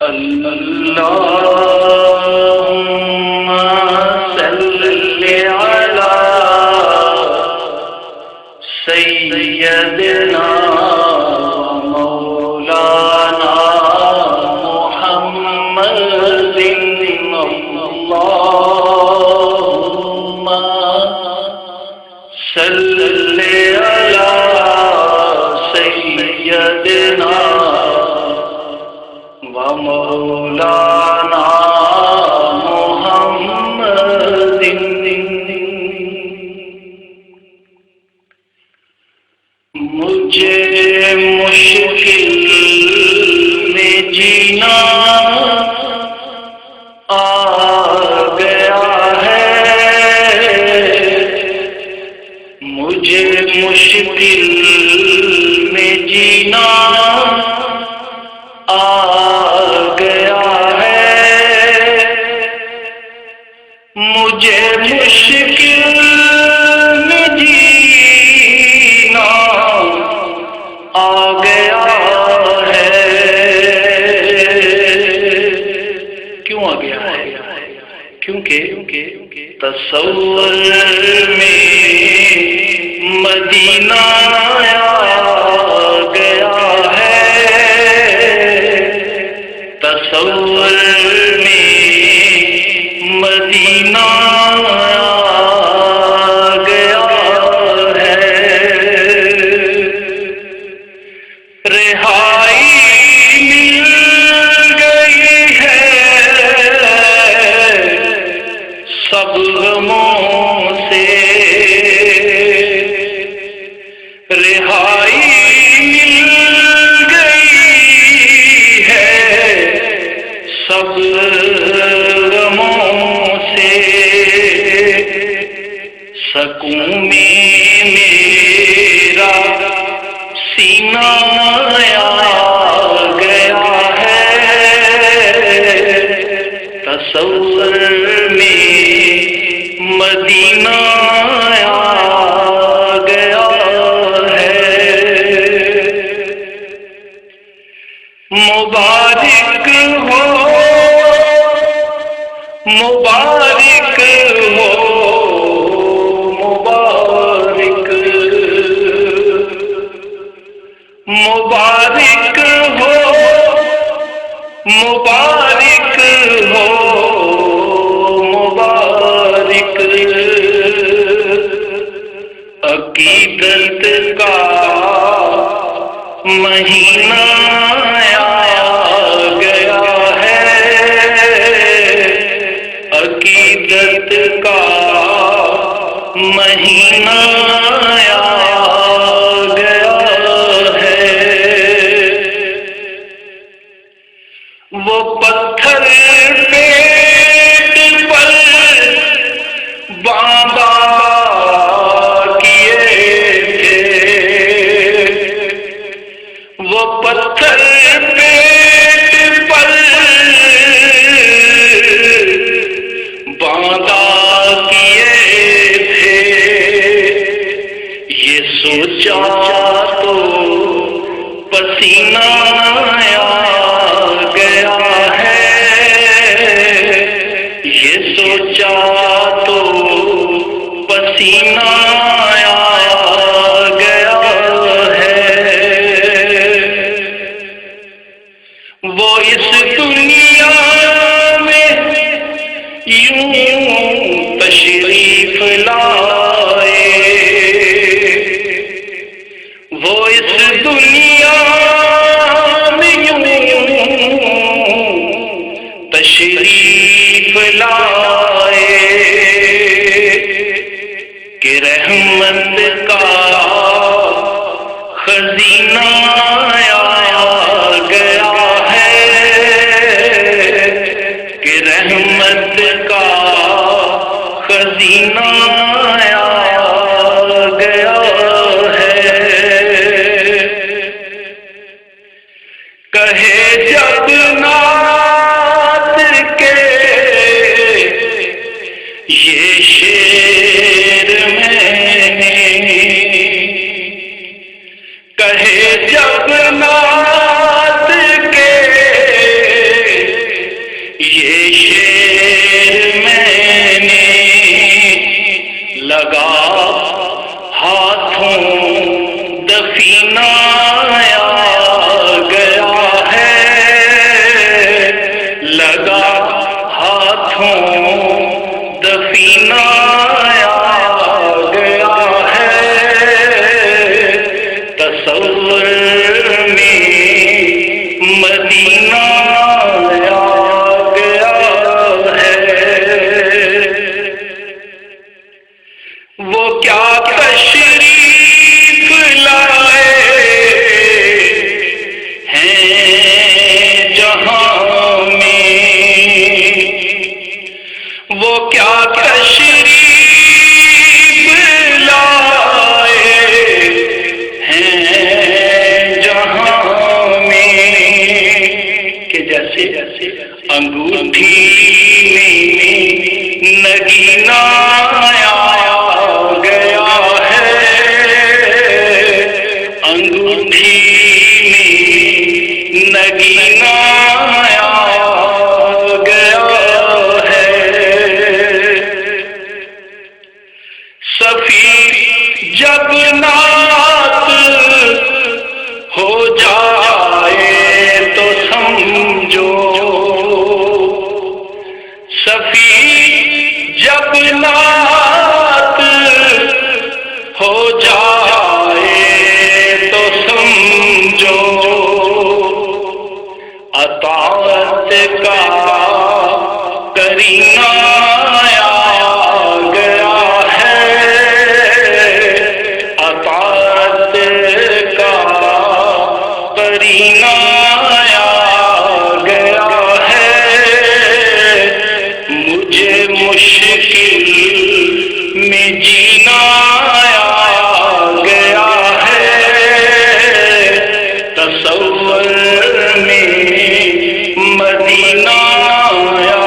اللهم صل على سيدنا مولانا محمد اللهم صل على سيدنا ومولانا محمد مجھے مشکل میں جینا آ گیا ہے، مجھے مشکل میں جینا آ گیا ہے، مجھے مشکل میں جینا آ گیا ہے۔ کیوں آ گیا ہے؟ کیونکہ تصور میں مدینہ آ گیا ہے، تصور میں مدینہ آ گیا ہے، رہائی مل گئی ہے سب غموں سے، رہائی مل گئی ہے سب غموں سے، سکون میں میرا سینہ آ گیا ہے، تصور میں مدینہ آ گیا ہے۔ مبارک ہو، مبارک ہو، مبارک، مبارک ہو، مبارک ہو، مبارک، عقیدت کا مہینہ آ گیا ہے، عقیدت کا مہینہ آ گیا ہے، وہ پتھر پیٹ پر باندھا کیے تھے، وہ پتھر پیٹ پر باندھا کیے تھے، یہ سوچا تو پسینہ آ گیا ہے، یہ سوچا تو پسینہ آ گیا ہے، وہ اس دنیا میں یوں تشریف لائے، وہ اس دنیا میں یوں تشریف لائے کہ رحمت کا خزینہ آ گیا ہے، کہ رحمت کا خزینہ آ گیا ہے، کہے جب نات کے یہ شعر میں نے، کہے جب نات کے لگا ہاتھوں دفینہ آ گیا ہے، لگا ہاتھوں دفینہ آ گیا ہے، تصور میں مدینہ آ گیا ہے۔ وہ کیا تشریف لائے ہیں جہاں میں، وہ کیا تشریف لائے ہیں جہاں میں، کہ جیسے انگوٹھی میں نگینہ آ گیا ہے، انگوٹھی میں نگینہ آ گیا ہے۔ صفی جب نعت ہو جائے تو سمجھو، صفی جب نعت ہو جائے تو سمجھو، اطاعت کا کرینہ آ گیا ہے، اطاعت کا کرینہ آ گیا ہے، مجھے مشکل میں جینا آ گیا ہے، تصور میں مدینہ آ